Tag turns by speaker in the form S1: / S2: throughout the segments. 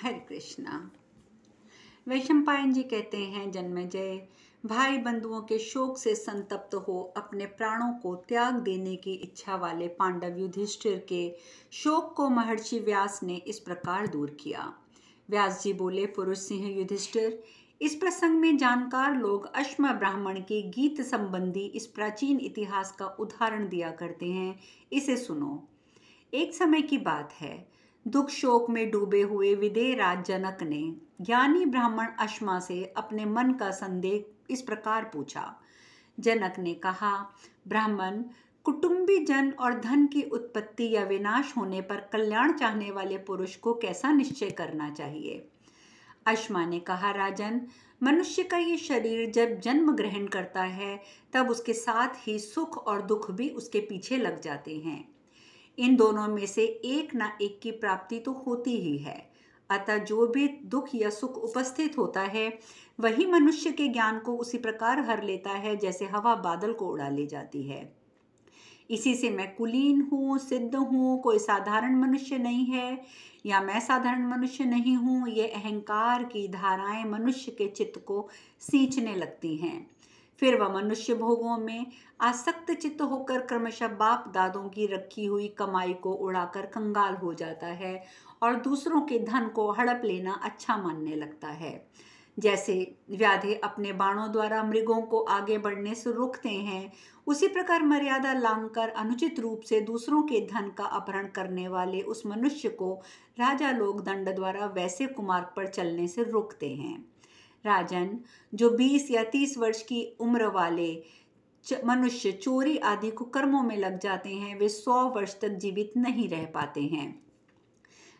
S1: हरे कृष्णा। वैशंपायन जी कहते हैं, जन्मेजय, भाई बंधुओं के शोक से संतप्त हो अपने प्राणों को त्याग देने की इच्छा वाले पांडव युधिष्ठिर के शोक को महर्षि व्यास ने इस प्रकार दूर किया। व्यास जी बोले, पुरुष सिंह युधिष्ठिर, इस प्रसंग में जानकार लोग अश्म ब्राह्मण के गीत संबंधी इस प्राचीन इतिहास का उदाहरण दिया करते हैं। इसे सुनो। एक समय की बात है, दुख शोक में डूबे हुए विदेह राज जनक ने ज्ञानी ब्राह्मण अश्मा से अपने मन का संदेह इस प्रकार पूछा। जनक ने कहा, ब्राह्मण, कुटुंबी जन और धन की उत्पत्ति या विनाश होने पर कल्याण चाहने वाले पुरुष को कैसा निश्चय करना चाहिए? अश्मा ने कहा, राजन, मनुष्य का ये शरीर जब जन्म ग्रहण करता है तब उसके साथ ही सुख और दुख भी उसके पीछे लग जाते हैं। इन दोनों में से एक ना एक की प्राप्ति तो होती ही है। अतः जो भी दुख या सुख उपस्थित होता है वही मनुष्य के ज्ञान को उसी प्रकार हर लेता है जैसे हवा बादल को उड़ा ले जाती है। इसी से मैं कुलीन हूँ, सिद्ध हूँ, कोई साधारण मनुष्य नहीं है, या मैं साधारण मनुष्य नहीं हूँ, ये अहंकार की धाराएं मनुष्य के चित्त को सींचने लगती हैं। फिर वह मनुष्य भोगों में आसक्त चित्त होकर क्रमशः बाप दादों की रखी हुई कमाई को उड़ाकर कंगाल हो जाता है और दूसरों के धन को हड़प लेना अच्छा मानने लगता है। जैसे व्याधे अपने बाणों द्वारा मृगों को आगे बढ़ने से रोकते हैं, उसी प्रकार मर्यादा लांघकर अनुचित रूप से दूसरों के धन का अपहरण करने वाले उस मनुष्य को राजा लोग दंड द्वारा वैसे कुमार्ग पर चलने से रोकते हैं। राजन, जो 20 या 30 वर्ष की उम्र वाले मनुष्य चोरी आदि कुकर्मों में लग जाते हैं, वे 100 वर्ष तक जीवित नहीं रह पाते हैं।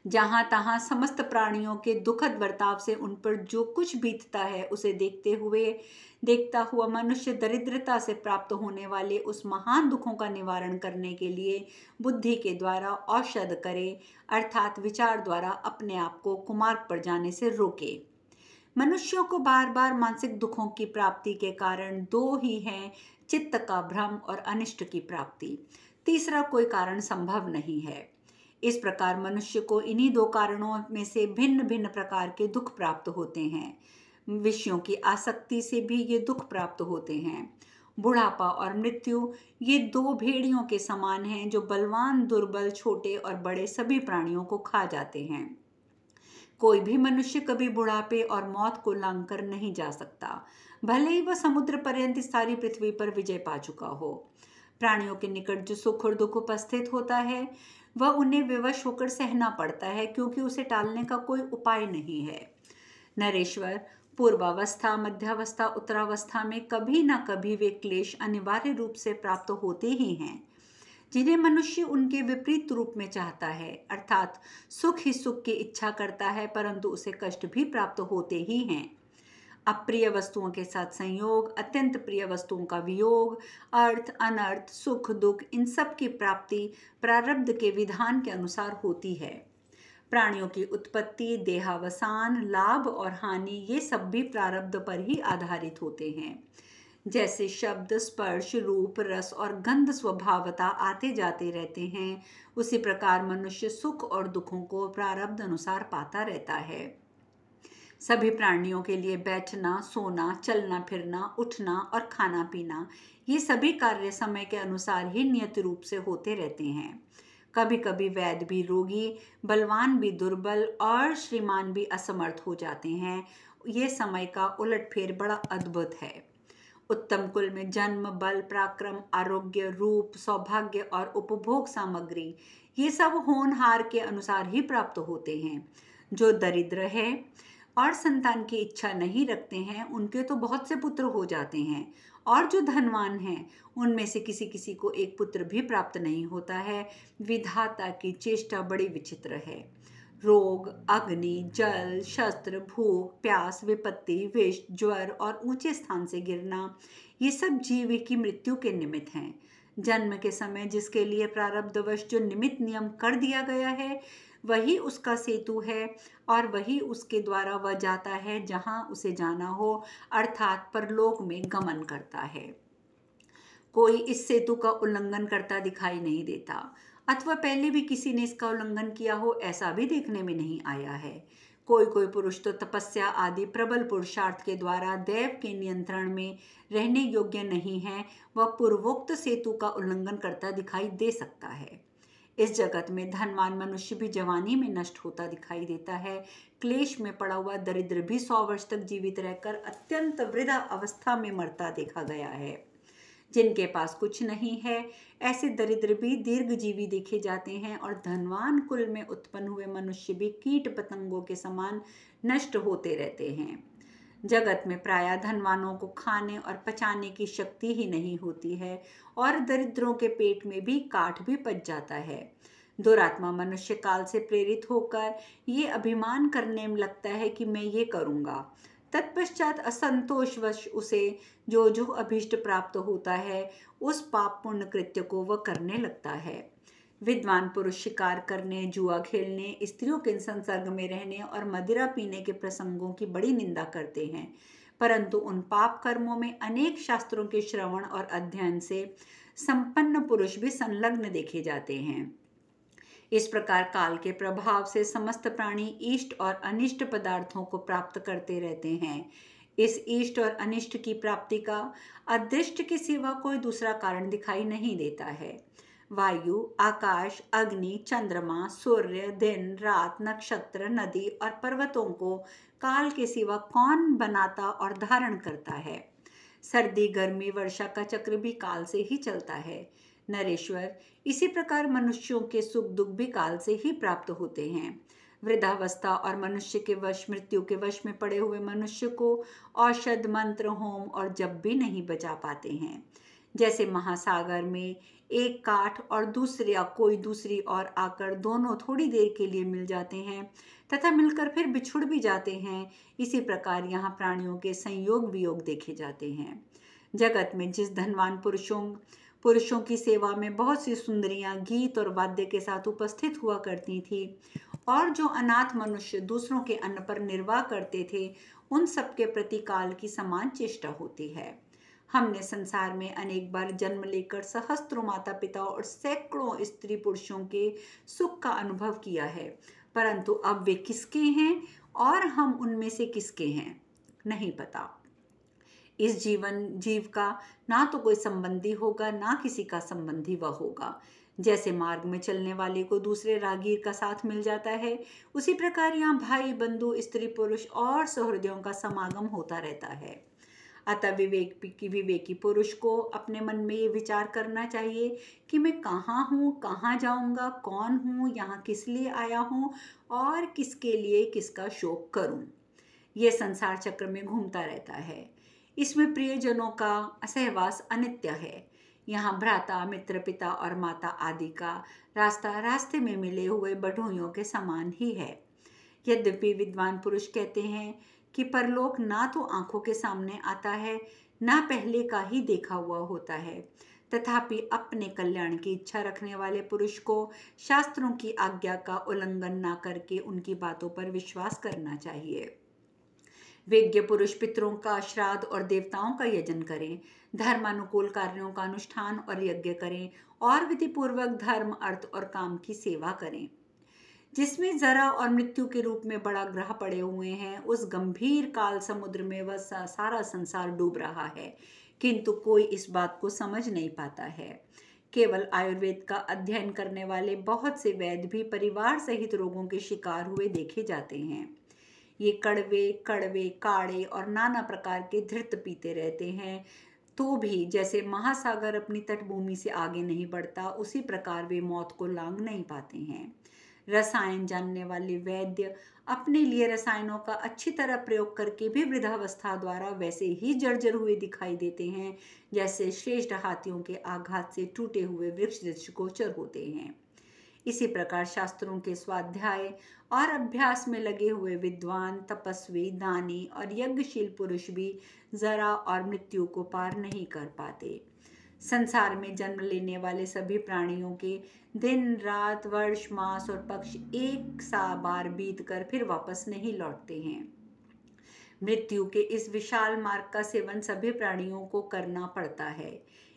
S1: जहां तहां समस्त प्राणियों के दुखद बर्ताव से उन पर जो कुछ बीतता है उसे देखता हुआ मनुष्य दरिद्रता से प्राप्त होने वाले उस महान दुखों का निवारण करने के लिए बुद्धि के द्वारा औषध करे, अर्थात विचार द्वारा अपने आप को कुमार्ग पर जाने से रोके। मनुष्यों को बार बार मानसिक दुखों की प्राप्ति के कारण दो ही हैं, चित्त का भ्रम और अनिष्ट की प्राप्ति। तीसरा कोई कारण संभव नहीं है। इस प्रकार मनुष्य को इन्हीं दो कारणों में से भिन्न भिन्न प्रकार के दुख प्राप्त होते हैं। विषयों की आसक्ति से भी ये दुख प्राप्त होते हैं। बुढ़ापा और मृत्यु ये दो भेड़ियों के समान हैं जो बलवान, दुर्बल, छोटे और बड़े सभी प्राणियों को खा जाते हैं। कोई भी मनुष्य कभी बुढ़ापे और मौत को लांघ कर नहीं जा सकता, भले ही वह समुद्र पर्यंत सारी पृथ्वी पर विजय पा चुका हो। प्राणियों के निकट जो सुख और दुख उपस्थित होता है वह उन्हें विवश होकर सहना पड़ता है, क्योंकि उसे टालने का कोई उपाय नहीं है। नरेश्वर, पूर्वावस्था, मध्यावस्था, उत्तरावस्था में कभी ना कभी वे क्लेश अनिवार्य रूप से प्राप्त होते ही हैं, जिन्हें मनुष्य उनके विपरीत रूप में चाहता है, अर्थात सुख ही सुख की इच्छा करता है, परंतु उसे कष्ट भी प्राप्त होते ही हैं। अप्रिय वस्तुओं के साथ संयोग, अत्यंत प्रिय वस्तुओं का वियोग, अर्थ अनर्थ, सुख दुख, इन सब की प्राप्ति प्रारब्ध के विधान के अनुसार होती है। प्राणियों की उत्पत्ति, देहावसान, लाभ और हानि ये सब भी प्रारब्ध पर ही आधारित होते हैं। जैसे शब्द, स्पर्श, रूप, रस और गंध स्वभावतः आते जाते रहते हैं, उसी प्रकार मनुष्य सुख और दुखों को प्रारब्ध अनुसार पाता रहता है। सभी प्राणियों के लिए बैठना, सोना, चलना फिरना, उठना और खाना पीना ये सभी कार्य समय के अनुसार ही नियत रूप से होते रहते हैं। कभी कभी वैद्य भी रोगी, बलवान भी दुर्बल और श्रीमान भी असमर्थ हो जाते हैं। ये समय का उलटफेर बड़ा अद्भुत है। उत्तम कुल में जन्म, बल, पराक्रम, आरोग्य, रूप, सौभाग्य और उपभोग सामग्री ये सब होनहार के अनुसार ही प्राप्त होते हैं। जो दरिद्र है और संतान की इच्छा नहीं रखते हैं उनके तो बहुत से पुत्र हो जाते हैं, और जो धनवान हैं उनमें से किसी किसी को एक पुत्र भी प्राप्त नहीं होता है। विधाता की चेष्टा बड़ी विचित्र है। रोग, अग्नि, जल, शस्त्र, भूख, प्यास, विपत्ति, विष, ज्वर और ऊंचे स्थान से गिरना ये सब जीव की मृत्यु के निमित्त हैं। जन्म के समय जिसके लिए प्रारब्धवश जो निमित्त नियम कर दिया गया है वही उसका सेतु है, और वही उसके द्वारा वह जाता है जहां उसे जाना हो, अर्थात परलोक में गमन करता है। कोई इस सेतु का उल्लंघन करता दिखाई नहीं देता, अथवा पहले भी किसी ने इसका उल्लंघन किया हो ऐसा भी देखने में नहीं आया है। कोई कोई पुरुष तो तपस्या आदि प्रबल पुरुषार्थ के द्वारा दैव के नियंत्रण में रहने योग्य नहीं है, वह पूर्वोक्त सेतु का उल्लंघन करता दिखाई दे सकता है। इस जगत में धनवान मनुष्य भी जवानी में नष्ट होता दिखाई देता है। क्लेश में पड़ा हुआ दरिद्र भी 100 वर्ष तक जीवित रहकर अत्यंत वृद्धा अवस्था में मरता देखा गया है। जिनके पास कुछ नहीं है, ऐसे दरिद्र भी दीर्घजीवी देखे जाते हैं और धनवान कुल में उत्पन्न हुए मनुष्य भी कीट पतंगों के समान नष्ट होते रहते हैं। जगत में प्रायः धनवानों को खाने और पचाने की शक्ति ही नहीं होती है और दरिद्रों के पेट में भी काठ भी पच जाता है। दुरात्मा मनुष्य काल से प्रेरित होकर ये अभिमान करने में लगता है कि मैं ये करूँगा। तत्पश्चात असंतोषवश उसे जो जो अभीष्ट प्राप्त होता है, उस पाप पुण्य कृत्य को वह करने लगता है। विद्वान पुरुष शिकार करने, जुआ खेलने, स्त्रियों के संसर्ग में रहने और मदिरा पीने के प्रसंगों की बड़ी निंदा करते हैं, परंतु उन पाप कर्मों में अनेक शास्त्रों के श्रवण और अध्ययन से संपन्न पुरुष भी संलग्न देखे जाते हैं। इस प्रकार काल के प्रभाव से समस्त प्राणी इष्ट और अनिष्ट पदार्थों को प्राप्त करते रहते हैं। इस इष्ट और अनिष्ट की प्राप्ति का अदृष्ट के सिवा कोई दूसरा कारण दिखाई नहीं देता है। वायु, आकाश, अग्नि, चंद्रमा, सूर्य, दिन, रात, नक्षत्र, नदी और पर्वतों को काल के सिवा कौन बनाता और धारण करता है। सर्दी, गर्मी, वर्षा का चक्र भी काल से ही चलता है। नरेश्वर, इसी प्रकार मनुष्यों के सुख दुख भी काल से ही प्राप्त होते हैं। वृद्धावस्था और मनुष्य के वश, मृत्यु के वश में पड़े हुए मनुष्य को औषध, मंत्र, होम और जप भी नहीं बचा पाते हैं। जैसे महासागर में एक काठ और दूसरे या कोई दूसरी ओर आकर दोनों थोड़ी देर के लिए मिल जाते हैं तथा मिलकर फिर बिछुड़ भी जाते हैं, इसी प्रकार यहाँ प्राणियों के संयोग वियोग देखे जाते हैं। जगत में जिस धनवान पुरुषों की सेवा में बहुत सी सुंदरियां गीत और वाद्य के साथ उपस्थित हुआ करती थी और जो अनाथ मनुष्य दूसरों के अन्न पर निर्वाह करते थे, उन सबके प्रति काल की समान चेष्टा होती है। हमने संसार में अनेक बार जन्म लेकर सहस्त्रों माता पिता और सैकड़ों स्त्री पुरुषों के सुख का अनुभव किया है, परंतु अब वे किसके हैं और हम उनमें से किसके हैं, नहीं पता। इस जीव का ना तो कोई संबंधी होगा, ना किसी का संबंधी वह होगा। जैसे मार्ग में चलने वाले को दूसरे राहगीर का साथ मिल जाता है, उसी प्रकार यहाँ भाई, बंधु, स्त्री पुरुष और सहृदयों का समागम होता रहता है। अतः विवेकी पुरुष को अपने मन में ये विचार करना चाहिए कि मैं कहाँ हूँ, कहाँ जाऊँगा, कौन हूँ, यहाँ किस लिए आया हूँ और किसके लिए किसका शोक करूँ। ये संसार चक्र में घूमता रहता है। इसमें प्रियजनों का सहवास अनित्य है। यहाँ भ्राता, मित्र, पिता और माता आदि का रास्ता रास्ते में मिले हुए बढ़ोइयों के समान ही है। यद्यपि विद्वान पुरुष कहते हैं कि परलोक ना तो आंखों के सामने आता है, ना पहले का ही देखा हुआ होता है, तथापि अपने कल्याण की इच्छा रखने वाले पुरुष को शास्त्रों की आज्ञा का उल्लंघन ना करके उनकी बातों पर विश्वास करना चाहिए। विज्ञ पुरुष पितरों का श्राद्ध और देवताओं का यजन करें, धर्मानुकूल कार्यों का अनुष्ठान और यज्ञ करें और विधिपूर्वक धर्म, अर्थ और काम की सेवा करें। जिसमें जरा और मृत्यु के रूप में बड़ा ग्रह पड़े हुए हैं, उस गंभीर काल समुद्र में वह सारा संसार डूब रहा है, किंतु कोई इस बात को समझ नहीं पाता है। केवल आयुर्वेद का अध्ययन करने वाले बहुत से वैद्य भी परिवार सहित रोगों के शिकार हुए देखे जाते हैं। ये कड़वे काढ़े और नाना प्रकार के धृत पीते रहते हैं, तो भी जैसे महासागर अपनी तटभूमि से आगे नहीं बढ़ता, उसी प्रकार वे मौत को लांघ नहीं पाते हैं। रसायन जानने वाले वैद्य अपने लिए रसायनों का अच्छी तरह प्रयोग करके भी वृद्धावस्था द्वारा वैसे ही जर्जर हुए दिखाई देते हैं, जैसे श्रेष्ठ हाथियों के आघात से टूटे हुए वृक्ष गोचर होते हैं। इसी प्रकार शास्त्रों के स्वाध्याय और अभ्यास में लगे हुए विद्वान, तपस्वी, दानी और यज्ञशील पुरुष भी जरा और मृत्यु को पार नहीं कर पाते। संसार में जन्म लेने वाले सभी प्राणियों के दिन, रात, वर्ष, मास और पक्ष एक सा बार बीत कर फिर वापस नहीं लौटते हैं। मृत्यु के इस विशाल मार्ग का सेवन सभी प्राणियों को करना पड़ता है।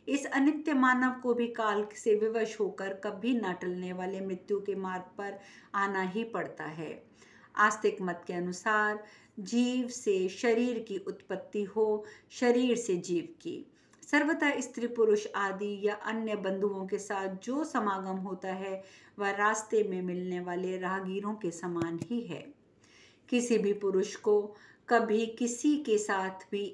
S1: इस अनित्य मानव को भी काल से विवश होकर कभी न टलने वाले मृत्यु के मार्ग पर आना ही पड़ता है। आस्तिक मत के अनुसार जीव से शरीर की उत्पत्ति हो, शरीर से जीव की। सर्वथा स्त्री पुरुष आदि या अन्य बंधुओं के साथ जो समागम होता है वह रास्ते में मिलने वाले राहगीरों के समान ही है। किसी भी पुरुष को कभी किसी के साथ भी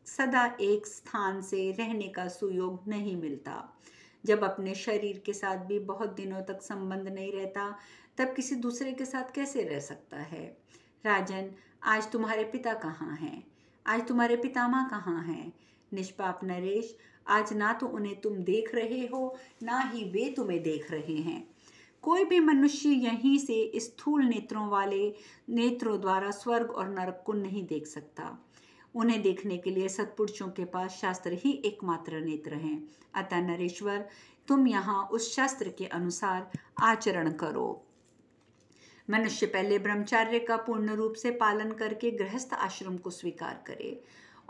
S1: सदा एक स्थान से रहने का सुयोग नहीं मिलता। जब अपने शरीर के साथ भी बहुत दिनों तक संबंध नहीं रहता, तब किसी दूसरे के साथ कैसे रह सकता है? राजन, आज तुम्हारे पिता कहाँ हैं? आज तुम्हारे पितामह कहाँ हैं? निष्पाप नरेश, आज ना तो उन्हें तुम देख रहे हो, ना ही वे तुम्हें देख रहे हैं। कोई भी मनुष्य यहीं से स्थूल नेत्रों वाले नेत्रों द्वारा स्वर्ग और नरक को नहीं देख सकता। उन्हें देखने के लिए सत्पुरुषों के पास शास्त्र ही एकमात्र नेत्र हैं। अतः नरेश्वर, तुम यहाँ उस शास्त्र के अनुसार आचरण करो। मनुष्य पहले ब्रह्मचर्य का पूर्ण रूप से पालन करके गृहस्थ आश्रम को स्वीकार करे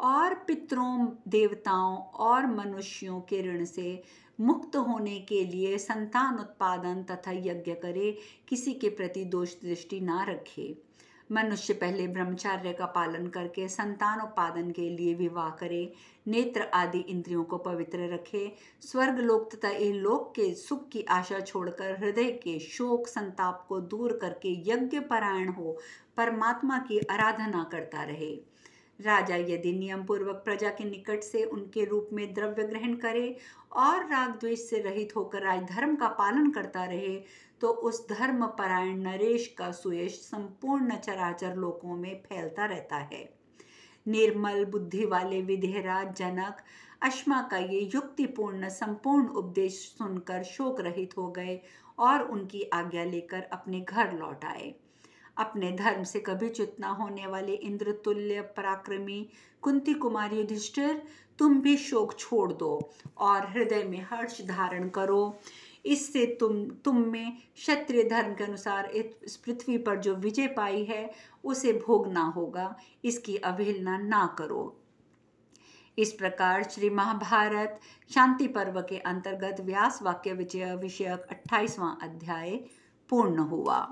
S1: और पितरों, देवताओं और मनुष्यों के ऋण से मुक्त होने के लिए संतान उत्पादन तथा यज्ञ करे, किसी के प्रति दोष दृष्टि ना रखे। मनुष्य पहले ब्रह्मचर्य का पालन करके संतान उत्पादन के लिए विवाह करे, नेत्र आदि इंद्रियों को पवित्र रखे, स्वर्ग लोक तथा इहलोक के सुख की आशा छोड़कर हृदय के शोक संताप को दूर करके यज्ञ परायण हो परमात्मा की आराधना करता रहे। राजा यदि नियम पूर्वक प्रजा के निकट से उनके रूप में द्रव्य ग्रहण करे और राग द्वेष से रहित होकर राजधर्म का पालन करता रहे, तो उस धर्म परायण नरेश का सुयश संपूर्ण चराचर लोकों में फैलता रहता है। निर्मल बुद्धि वाले विदेहराज जनक अश्मा का ये युक्तिपूर्ण संपूर्ण उपदेश सुनकर शोक रहित हो गए और उनकी आज्ञा लेकर अपने घर लौट आए। अपने धर्म से कभी च्युत न होने वाले इंद्रतुल्य पराक्रमी कुंती कुमार युधिष्ठिर, तुम भी शोक छोड़ दो और हृदय में हर्ष धारण करो। इससे तुम में क्षत्रिय धर्म के अनुसार इस पृथ्वी पर जो विजय पाई है उसे भोगना होगा, इसकी अवहेलना ना करो। इस प्रकार श्री महाभारत शांति पर्व के अंतर्गत व्यास वाक्य विजय विषयक 28वां अध्याय पूर्ण हुआ।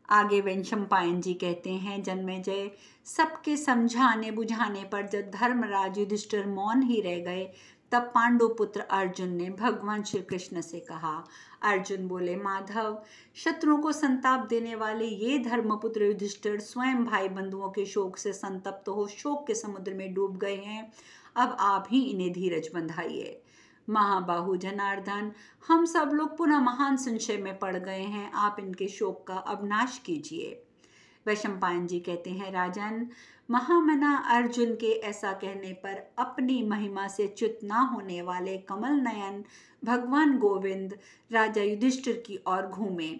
S1: आगे वैशंपायन जी कहते हैं, जन्मेजय, सबके समझाने बुझाने पर जब धर्मराज युधिष्ठिर मौन ही रह गए, तब पांडुपुत्र अर्जुन ने भगवान श्री कृष्ण से कहा। अर्जुन बोले, माधव, शत्रुओं को संताप देने वाले ये धर्मपुत्र युधिष्ठिर स्वयं भाई बंधुओं के शोक से संतप्त हो शोक के समुद्र में डूब गए हैं। अब आप ही इन्हें धीरज बंधाइए। महाबाहु जनार्दन, हम सब लोग पुनः महान संशय में पड़ गए हैं, आप इनके शोक का अब नाश कीजिए। वैशंपायन जी कहते हैं, राजन, महामना अर्जुन के ऐसा कहने पर अपनी महिमा से च्युत न होने वाले कमल नयन भगवान गोविंद राजा युधिष्ठिर की ओर घूमे,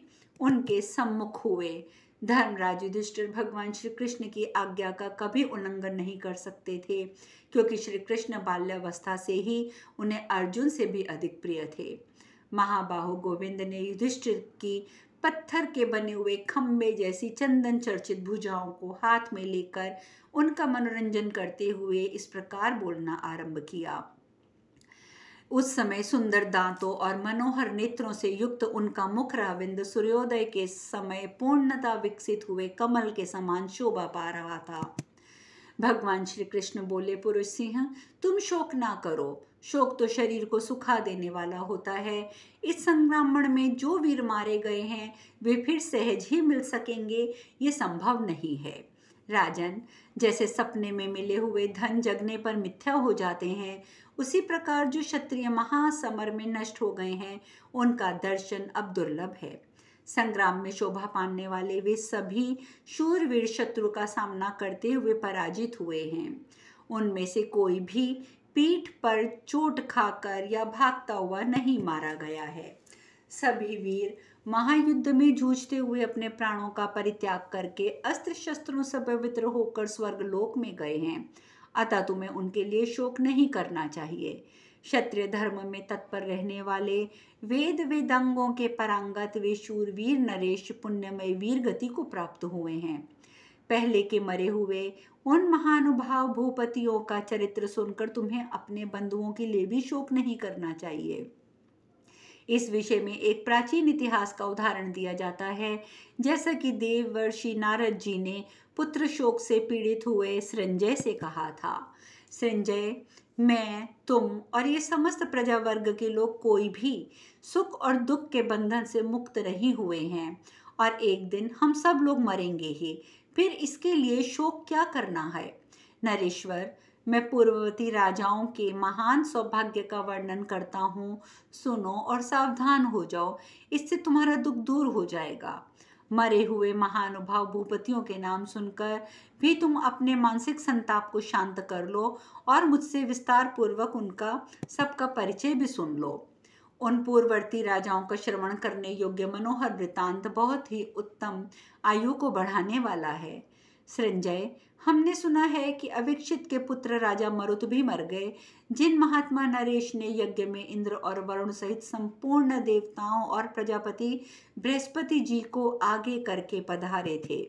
S1: उनके सम्मुख हुए। धर्मराज युधिष्ठिर भगवान श्री कृष्ण की आज्ञा का कभी उल्लंघन नहीं कर सकते थे, क्योंकि श्री कृष्ण बाल्यावस्था से ही उन्हें अर्जुन से भी अधिक प्रिय थे। महाबाहु गोविंद ने युधिष्ठिर की पत्थर के बने हुए खंबे जैसी चंदन चर्चित भुजाओं को हाथ में लेकर उनका मनोरंजन करते हुए इस प्रकार बोलना आरंभ किया। उस समय सुंदर दांतों और मनोहर नेत्रों से युक्त उनका मुखराविंद सूर्योदय के समय पूर्णता विकसित हुए कमल के समान शोभा पा रहा था। भगवान श्री कृष्ण बोले, पुरुष सिंह, तुम शोक ना करो। शोक तो शरीर को सुखा देने वाला होता है। इस संग्रामण में जो वीर मारे गए हैं वे फिर सहज ही मिल सकेंगे, ये संभव नहीं है। राजन, जैसे सपने में मिले हुए धन जगने पर मिथ्या हो जाते हैं, उसी प्रकार जो क्षत्रिय महासमर में नष्ट हो गए हैं उनका दर्शन अब दुर्लभ है। संग्राम में शोभा पाने वाले वे सभी शूरवीर शत्रु का सामना करते हुए पराजित हुए हैं। उनमें से कोई भी पीठ पर चोट खाकर या भागता हुआ नहीं मारा गया है। सभी वीर महायुद्ध में जूझते हुए अपने प्राणों का परित्याग करके अस्त्र शस्त्रों से पवित्र होकर स्वर्गलोक में गए हैं। अतः तुम्हें उनके लिए शोक नहीं करना चाहिए। क्षत्रिय धर्म में तत्पर रहने वाले वेद वेदांगों के परांगत वे शूरवीर नरेश पुण्यमय वीर गति को प्राप्त हुए हैं। पहले के मरे हुए उन महानुभाव भूपतियों का चरित्र सुनकर तुम्हें अपने बंधुओं के लिए भी शोक नहीं करना चाहिए। इस विषय में एक प्राचीन इतिहास का उदाहरण दिया जाता है। जैसा कि देवर्षि नारद जी ने पुत्र शोक से पीड़ित हुए संजय से कहा था, संजय, मैं, तुम और ये समस्त प्रजा वर्ग के लोग कोई भी सुख और दुख के बंधन से मुक्त नहीं हुए हैं और एक दिन हम सब लोग मरेंगे ही, फिर इसके लिए शोक क्या करना है। नरेश्वर, मैं पूर्ववर्ती राजाओं के महान सौभाग्य का वर्णन करता हूँ, सुनो और सावधान हो जाओ, इससे तुम्हारा दुख दूर हो जाएगा। मरे हुए महानुभाव भूपतियों के नाम सुनकर भी तुम अपने मानसिक संताप को शांत कर लो और मुझसे विस्तार पूर्वक उनका सबका परिचय भी सुन लो। उन पूर्ववर्ती राजाओं का श्रवण करने योग्य मनोहर वृतांत बहुत ही उत्तम आयु को बढ़ाने वाला है। संजय, हमने सुना है कि अविक्षित के पुत्र राजा मरुत भी मर गए, जिन महात्मा नरेश ने यज्ञ में इंद्र और वरुण सहित संपूर्ण देवताओं और प्रजापति बृहस्पति जी को आगे करके पधारे थे।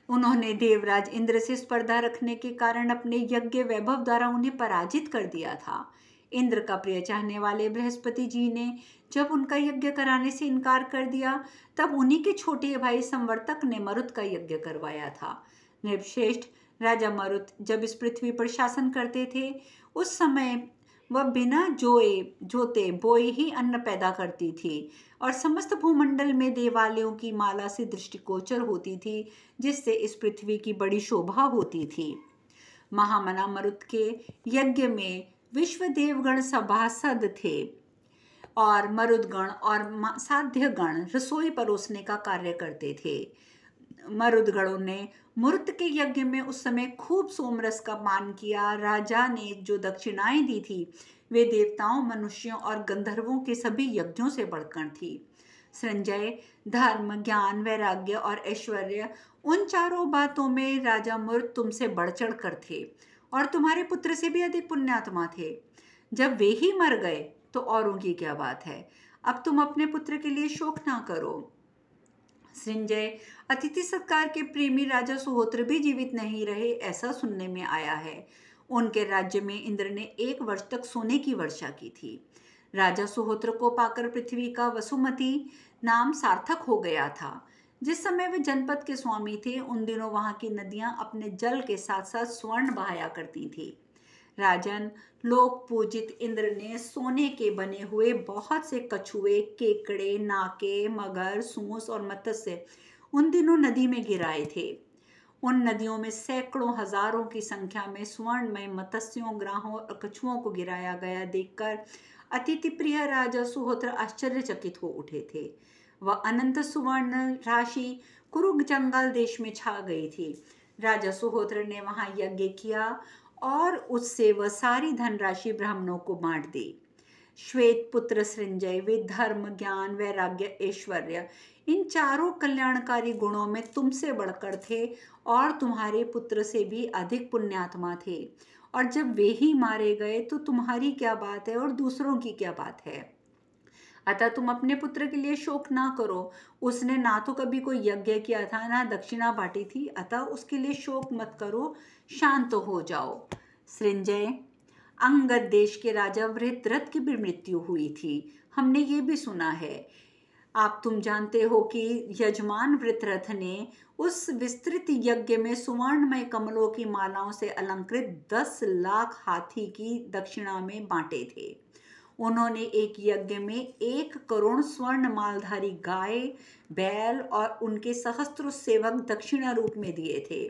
S1: उन्होंने देवराज इंद्र से स्पर्धा रखने के कारण अपने यज्ञ वैभव द्वारा उन्हें पराजित कर दिया था। इंद्र का प्रिय चाहने वाले बृहस्पति जी ने जब उनका यज्ञ कराने से इनकार कर दिया, तब उन्हीं के छोटे भाई संवर्तक ने मरुत का यज्ञ करवाया था। नृपश्रेष्ठ, राजा मरुत जब इस पृथ्वी पर शासन करते थे, उस समय वह बिना जोते बोए ही अन्न पैदा करती थी और समस्त भूमंडल में देवालयों की माला से दृष्टिगोचर होती थी, जिससे इस पृथ्वी की बड़ी शोभा होती थी। महामना मरुत के यज्ञ में विश्व देवगण सभासद थे और मरुदगण और साध्यगण रसोई परोसने का कार्य करते थे। मरुदगणों ने मरुत के यज्ञ में उस समय खूब सोमरस का पान किया। राजा ने जो दक्षिणाएं दी थी वे देवताओं, मनुष्यों और गंधर्वों के सभी यज्ञों से बढ़कर थी। संजय, धर्म, ज्ञान, वैराग्य और ऐश्वर्य, उन चारों बातों में राजा मरुत तुमसे बढ़ चढ़ कर थे और तुम्हारे पुत्र से भी अधिक पुण्यात्मा थे। जब वे ही मर गए तो औरों की क्या बात है। अब तुम अपने पुत्र के लिए शोक ना करो। संजय, अतिथि सत्कार के प्रेमी राजा सुहोत्र भी जीवित नहीं रहे, ऐसा सुनने में आया है। उनके राज्य में इंद्र ने 1 वर्ष तक सोने की वर्षा की थी। राजा सुहोत्र को पाकर पृथ्वी का वसुमती नाम सार्थक हो गया था। जिस समय वे जनपद के स्वामी थे, उन दिनों वहां की नदियां अपने जल के साथ साथ स्वर्ण बहाया करती थी। राजन, लोक पूजित इंद्र ने सोने के बने हुए बहुत से कछुए, केकड़े, नाके, मगर, सूंस और मत्स्य उन दिनों नदी में गिराए थे। उन नदियों में सैकड़ों हजारों की संख्या में स्वर्णमय मत्स्यों, ग्राहों और कछुओं को गिराया गया देखकर अतिथि प्रिय राजा सुहोत्र आश्चर्यचकित हो उठे थे। वह अनंत सुवर्ण राशि कुरुग जंगल देश में छा गई थी। राजा सुहोत्र ने वहां यज्ञ किया और उससे वह सारी धनराशि ब्राह्मणों को बांट दी। श्वेत पुत्र संजय, वे धर्म, ज्ञान, वैराग्य, ऐश्वर्य, इन चारों कल्याणकारी गुणों में तुमसे बढ़कर थे और तुम्हारे पुत्र से भी अधिक पुण्यात्मा थे। और जब वे ही मारे गए तो तुम्हारी क्या बात है और दूसरों की क्या बात है। अतः तुम अपने पुत्र के लिए शोक ना करो। उसने ना तो कभी कोई यज्ञ किया था, ना दक्षिणा बांटी थी, अतः उसके लिए शोक मत करो, शांत हो जाओ। संजय, अंगद देश के राजा वृत्रथ की भी मृत्यु हुई थी, हमने ये भी सुना है। तुम जानते हो कि यजमान वृत्रथ ने उस विस्तृत यज्ञ में सुवर्णमय कमलों की मालाओं से अलंकृत 10 लाख हाथी की दक्षिणा में बांटे थे। उन्होंने एक यज्ञ में 1 करोड़ स्वर्ण मालधारी गाय, बैल और उनके सहस्त्रों सेवक दक्षिणा रूप में दिए थे।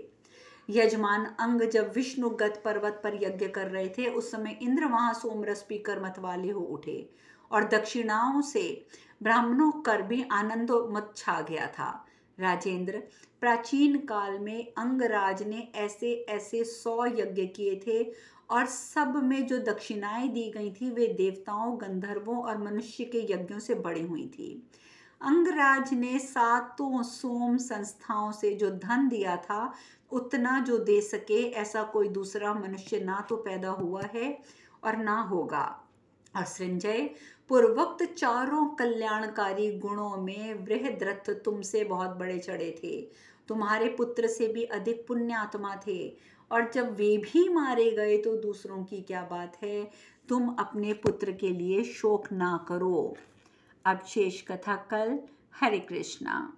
S1: यजमान अंग जब विष्णुगत पर्वत पर यज्ञ कर रहे थे, उस समय इंद्र वहां सोमरस पीकर मतवाले हो उठे और दक्षिणाओं से ब्राह्मणों कर भी आनंदोन्मत्त छा गया था। राजेंद्र, प्राचीन काल में अंगराज ने ऐसे ऐसे 100 यज्ञ किए थे और सब में जो दक्षिणाएं दी गई थी वे देवताओं, गंधर्वों और मनुष्य के यज्ञों से बढ़ी हुई थी। अंगराज ने 7 सोम संस्थाओं से जो धन दिया था उतना जो दे सके ऐसा कोई दूसरा मनुष्य ना तो पैदा हुआ है और ना होगा। और संजय, पूर्वोक्त चारों कल्याणकारी गुणों में बृहद्रथ तुमसे बहुत बड़े चढ़े थे, तुम्हारे पुत्र से भी अधिक पुण्यात्मा थे और जब वे भी मारे गए तो दूसरों की क्या बात है। तुम अपने पुत्र के लिए शोक ना करो। अब शेष कथा कल। हरे कृष्णा।